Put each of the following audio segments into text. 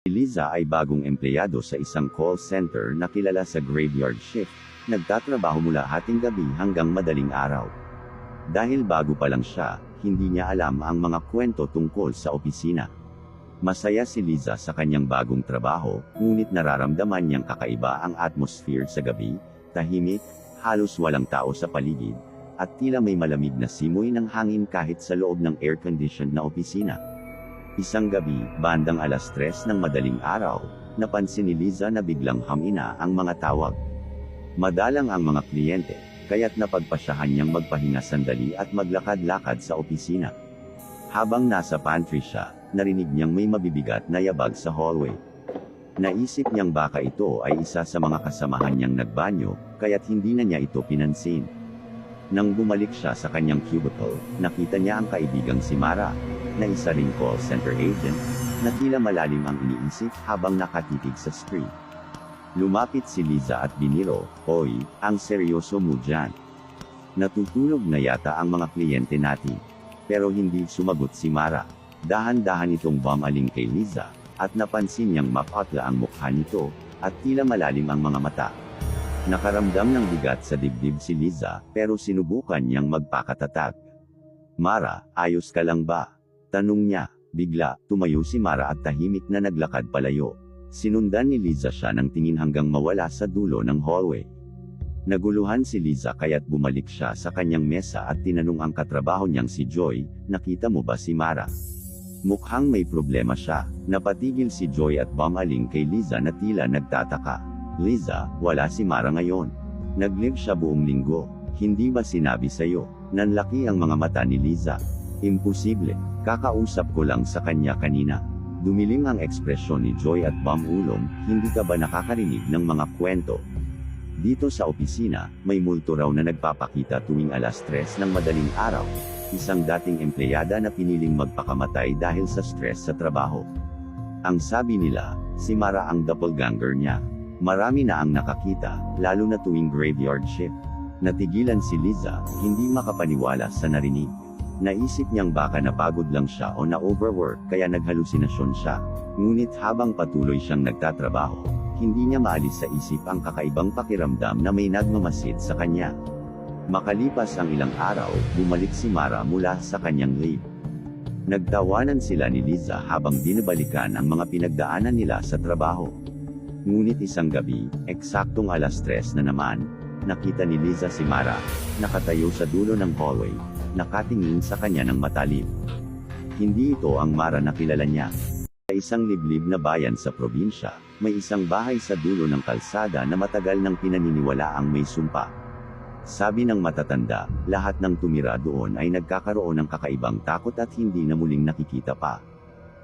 Si Liza ay bagong empleyado sa isang call center na kilala sa graveyard shift. Nagtatrabaho mula hating gabi hanggang madaling araw. Dahil bago pa lang siya, hindi niya alam ang mga kwento tungkol sa opisina. Masaya si Liza sa kanyang bagong trabaho, ngunit nararamdaman niyang kakaiba ang atmosphere sa gabi, tahimik, halos walang tao sa paligid, at tila may malamig na simoy ng hangin kahit sa loob ng air-conditioned na opisina. Isang gabi, bandang 3:00 ng madaling araw, napansin ni Liza na biglang hamina ang mga tawag. Madalang ang mga kliyente, kaya't napagpasyahan niyang magpahinga sandali at maglakad-lakad sa opisina. Habang nasa pantry siya, narinig niyang may mabibigat na yabag sa hallway. Naisip niyang baka ito ay isa sa mga kasamahan niyang nagbanyo, kaya't hindi na niya ito pinansin. Nang bumalik siya sa kanyang cubicle, nakita niya ang kaibigang si Mara, na isa ring call center agent, na tila malalim ang iniisip habang nakatitig sa screen. Lumapit si Liza at biniro, "Oy, ang seryoso mo dyan. Natutulog na yata ang mga kliyente natin." Pero hindi sumagot si Mara. Dahan-dahan itong bumaling kay Liza, at napansin niyang mapatla ang mukha nito, at tila malalim ang mga mata. Nakaramdam ng bigat sa dibdib si Liza, pero sinubukan niyang magpakatatag. "Mara, ayos ka lang ba?" tanong niya. Bigla, tumayo si Mara at tahimik na naglakad palayo. Sinundan ni Liza siya ng tingin hanggang mawala sa dulo ng hallway. Naguluhan si Liza kaya't bumalik siya sa kanyang mesa at tinanong ang katrabaho niyang si Joy, "Nakita mo ba si Mara?" Mukhang may problema siya. Napatigil si Joy at bumaling kay Liza na tila nagtataka. "Liza, wala si Mara ngayon. Nag-leave siya buong linggo. Hindi ba sinabi sa'yo?" Nanlaki ang mga mata ni Liza. "Imposible. Kakausap ko lang sa kanya kanina." Dumilim ang ekspresyon ni Joy at bumulong, "Hindi ka ba nakakarinig ng mga kwento? Dito sa opisina, may multo raw na nagpapakita tuwing 3:00 ng madaling araw. Isang dating empleyada na piniling magpakamatay dahil sa stress sa trabaho. Ang sabi nila, si Mara ang doppelganger niya. Marami na ang nakakita, lalo na tuwing graveyard shift." Natigilan si Liza, hindi makapaniwala sa narinig. Naisip niyang baka napagod lang siya o na-overwork kaya naghalusinasyon siya. Ngunit habang patuloy siyang nagtatrabaho, hindi niya maalis sa isip ang kakaibang pakiramdam na may nagmamasid sa kanya. Makalipas ang ilang araw, bumalik si Mara mula sa kanyang leave. Nagtawanan sila ni Liza habang binabalikan ang mga pinagdaanan nila sa trabaho. Ngunit isang gabi, eksaktong 3:00 na naman, nakita ni Liza si Mara, nakatayo sa dulo ng hallway, nakatingin sa kanya ng matalim. Hindi ito ang Mara na kilala niya. Sa isang liblib na bayan sa probinsya, may isang bahay sa dulo ng kalsada na matagal nang pinaniniwalaang may sumpa. Sabi ng matatanda, lahat ng tumira doon ay nagkakaroon ng kakaibang takot at hindi na muling nakikita pa.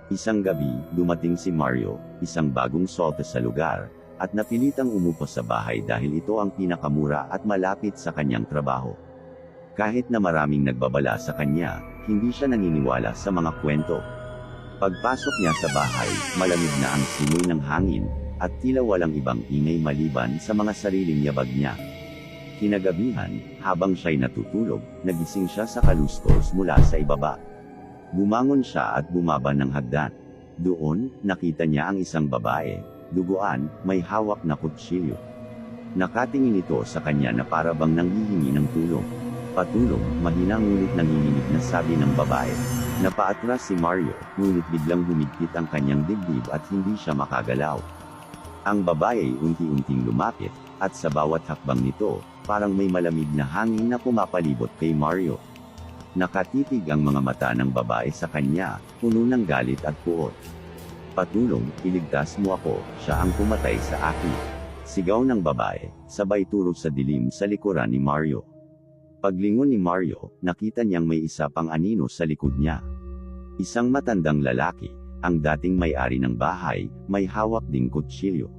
Isang gabi, dumating si Mario, isang bagong solte sa lugar, at napilitang umupo sa bahay dahil ito ang pinakamura at malapit sa kanyang trabaho. Kahit na maraming nagbabala sa kanya, hindi siya naniniwala sa mga kwento. Pagpasok niya sa bahay, malamig na ang simoy ng hangin, at tila walang ibang ingay maliban sa mga sariling yabag niya. Kinagabihan, habang siya'y natutulog, nagising siya sa kalustos mula sa ibaba. Bumangon siya at bumaba ng hagdan. Doon, nakita niya ang isang babae, duguan, may hawak na kutsilyo. Nakatingin ito sa kanya na para bang nanghihingi ng tulong. "Patulong," mahina ngunit nanginginig na sabi ng babae. Napaatras si Mario, ngunit biglang humigpit ang kanyang dibdib at hindi siya makagalaw. Ang babae ay unti-unting lumapit, at sa bawat hakbang nito, parang may malamig na hangin na pumapalibot kay Mario. Nakatitig ang mga mata ng babae sa kanya, puno ng galit at puot. "Patulong, iligtas mo ako, siya ang pumatay sa akin." Sigaw ng babae, sabay turo sa dilim sa likuran ni Mario. Paglingon ni Mario, nakita niyang may isa pang anino sa likod niya. Isang matandang lalaki, ang dating may-ari ng bahay, may hawak ding kutsilyo.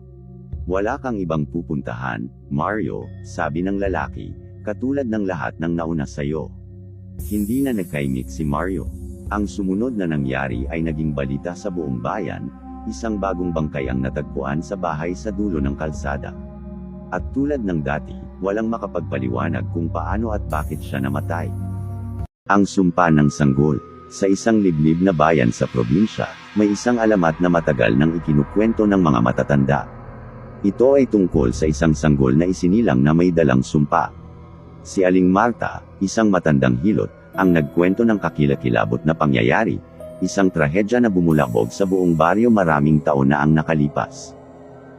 "Wala kang ibang pupuntahan, Mario," sabi ng lalaki, "katulad ng lahat ng nauna sayo." Hindi na nagkaimik si Mario. Ang sumunod na nangyari ay naging balita sa buong bayan, isang bagong bangkay ang natagpuan sa bahay sa dulo ng kalsada. At tulad ng dati, walang makapagpaliwanag kung paano at bakit siya namatay. Ang sumpa ng sanggol. Sa isang liblib na bayan sa probinsya, may isang alamat na matagal nang ikinukwento ng mga matatanda. Ito ay tungkol sa isang sanggol na isinilang na may dalang sumpa. Si Aling Marta, isang matandang hilot, ang nagkwento ng kakilakilabot na pangyayari, isang trahedya na bumulabog sa buong baryo maraming taon na ang nakalipas.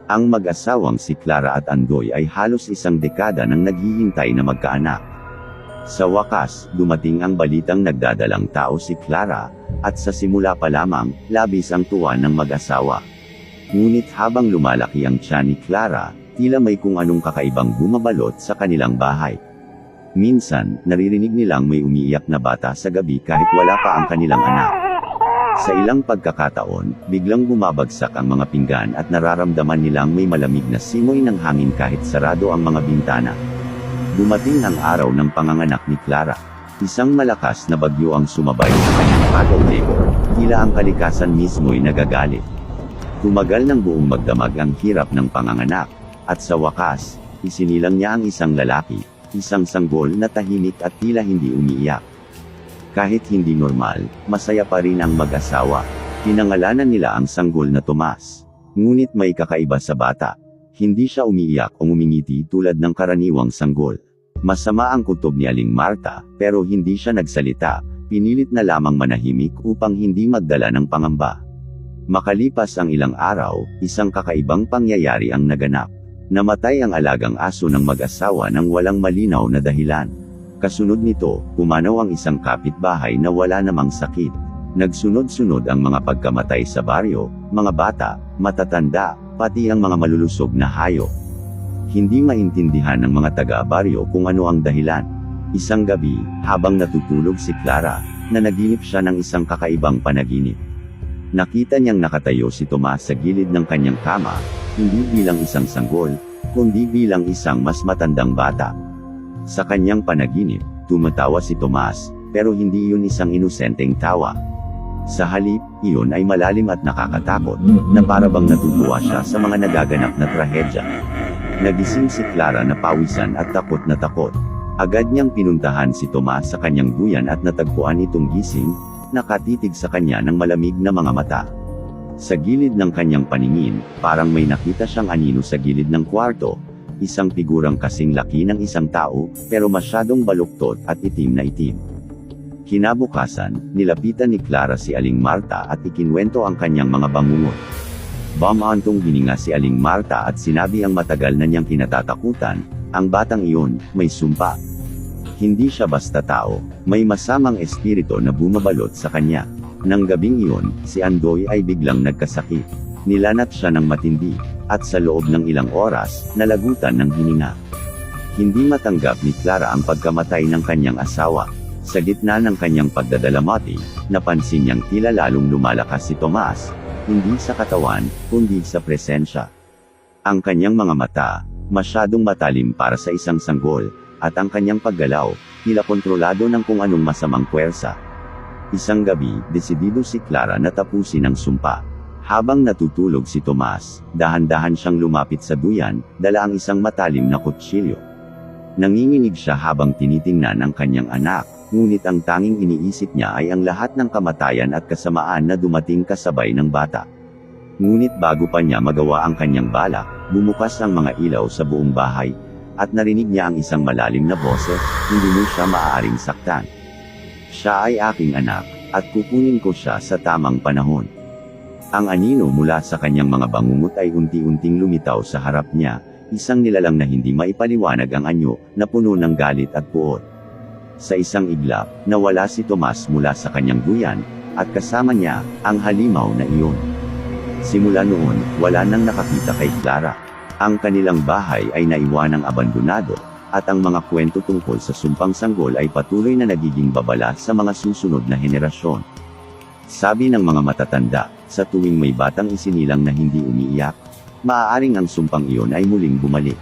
Ang mag-asawang si Clara at Andoy ay halos isang dekada nang naghihintay na magkaanak. Sa wakas, dumating ang balitang nagdadalang tao si Clara, at sa simula pa lamang, labis ang tuwa ng mag-asawa. Ngunit habang lumalaki ang tiyan ni Clara, tila may kung anong kakaibang bumabalot sa kanilang bahay. Minsan, naririnig nilang may umiiyak na bata sa gabi kahit wala pa ang kanilang anak. Sa ilang pagkakataon, biglang bumabagsak ang mga pinggan at nararamdaman nilang may malamig na simoy ng hangin kahit sarado ang mga bintana. Dumating ang araw ng panganganak ni Clara. Isang malakas na bagyo ang sumabay sa kanyang pag-uwi, tila ang kalikasan mismo'y nagagalit. Tumagal ng buong magdamag ang hirap ng panganganak, at sa wakas, isinilang niya ang isang lalaki, isang sanggol na tahimik at tila hindi umiiyak. Kahit hindi normal, masaya pa rin ang mag-asawa. Pinangalanan nila ang sanggol na Tomas. Ngunit may kakaiba sa bata. Hindi siya umiiyak o ngumingiti tulad ng karaniwang sanggol. Masama ang kutob ni Aling Marta, pero hindi siya nagsalita, pinilit na lamang manahimik upang hindi magdala ng pangamba. Makalipas ang ilang araw, isang kakaibang pangyayari ang naganap. Namatay ang alagang aso ng mag-asawa nang walang malinaw na dahilan. Kasunod nito, pumanaw ang isang kapitbahay na wala namang sakit. Nagsunod-sunod ang mga pagkamatay sa baryo, mga bata, matatanda, pati ang mga malulusog na hayop. Hindi maintindihan ng mga taga-baryo kung ano ang dahilan. Isang gabi, habang natutulog si Clara, nanaginip siya ng isang kakaibang panaginip. Nakita niyang nakatayo si Tomas sa gilid ng kanyang kama, hindi bilang isang sanggol, kundi bilang isang mas matandang bata. Sa kanyang panaginip, tumatawa si Tomas, pero hindi iyon isang inosenteng tawa. Sa halip, iyon ay malalim at nakakatakot, na parabang natutuwa siya sa mga nagaganap na trahedya. Nagising si Clara na pawisan at takot na takot. Agad niyang pinuntahan si Tomas sa kanyang duyan at natagpuan itong gising, nakatitig sa kanya ng malamig na mga mata. Sa gilid ng kanyang paningin, parang may nakita siyang anino sa gilid ng kwarto, isang figurang kasing laki ng isang tao, pero masyadong baluktot at itim na itim. Kinabukasan, nilapitan ni Clara si Aling Marta at ikinwento ang kanyang mga bangungot. Bamantong hininga si Aling Marta at sinabi ang matagal na niyang kinatatakutan, ang batang iyon, may sumpa. Hindi siya basta tao, may masamang espiritu na bumabalot sa kanya. Nang gabing iyon, si Andoy ay biglang nagkasakit. Nilanat siya ng matindi, at sa loob ng ilang oras, nalagutan ng hininga. Hindi matanggap ni Clara ang pagkamatay ng kanyang asawa. Sa gitna ng kanyang pagdadalamati, napansin niyang tila lalong lumalakas si Tomas, hindi sa katawan, kundi sa presensya. Ang kanyang mga mata, masyadong matalim para sa isang sanggol, at ang kanyang paggalaw, tila kontrolado ng kung anong masamang puwersa. Isang gabi, desidido si Clara na tapusin ang sumpa. Habang natutulog si Tomas, dahan-dahan siyang lumapit sa duyan, dala ang isang matalim na kutsilyo. Nanginginig siya habang tinitingnan ang kanyang anak, ngunit ang tanging iniisip niya ay ang lahat ng kamatayan at kasamaan na dumating kasabay ng bata. Ngunit bago pa niya magawa ang kanyang balak, bumukas ang mga ilaw sa buong bahay, at narinig niya ang isang malalim na boses, hindi mo siya maaaring saktan. Siya ay aking anak, at kukunin ko siya sa tamang panahon. Ang anino mula sa kanyang mga bangungot ay unti-unting lumitaw sa harap niya, isang nilalang na hindi maipaliwanag ang anyo, na puno ng galit at puot. Sa isang iglap, nawala si Tomas mula sa kanyang duyan, at kasama niya, ang halimaw na iyon. Simula noon, wala nang nakakita kay Clara. Ang kanilang bahay ay naiwanang abandonado, at ang mga kwento tungkol sa sumpang sanggol ay patuloy na nagiging babala sa mga susunod na henerasyon. Sabi ng mga matatanda, sa tuwing may batang isinilang na hindi umiiyak, maaaring ang sumpang iyon ay muling bumalik.